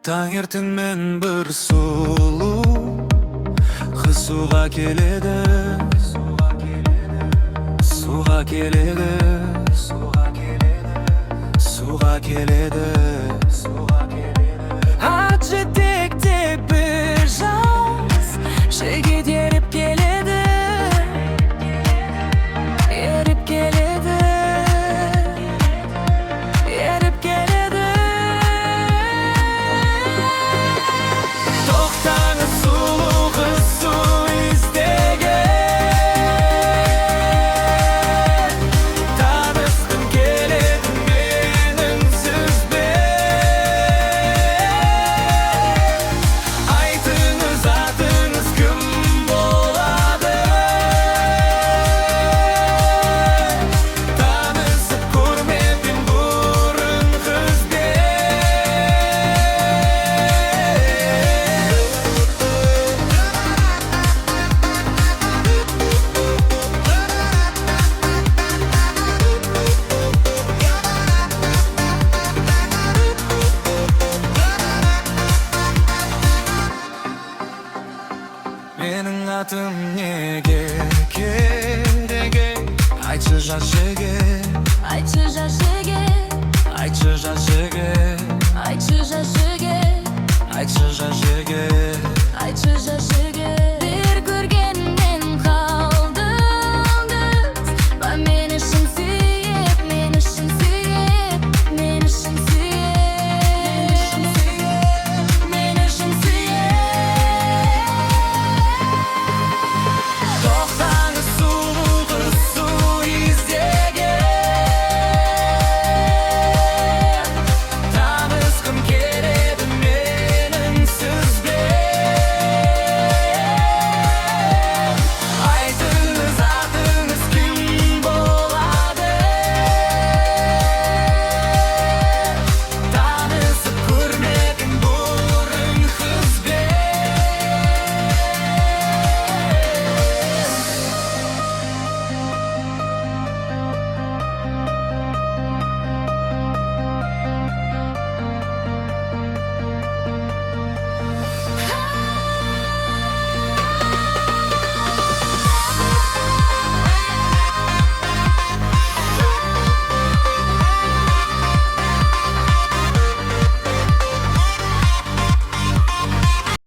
Таңертеңмен бір сұлу қыз суға келеді, суға келеді, суға келеді. Ақ жетекте бір жас жігіт еріп келеді, еріп келеді, еріп келеді. Тоқтаңыз сұлу қыз, су іздеген, танысқым келеді менің сізбен. Айтыңыз атыңыз кім болады, танысып көрмеппін бұрын қызбен. Менің атым неге керек, айтшы жас жігіт, Айтшы жас жігіт, айтшы жас жігіт, айтшы жас жігіт, айтшы жас жігіт. айтшы жас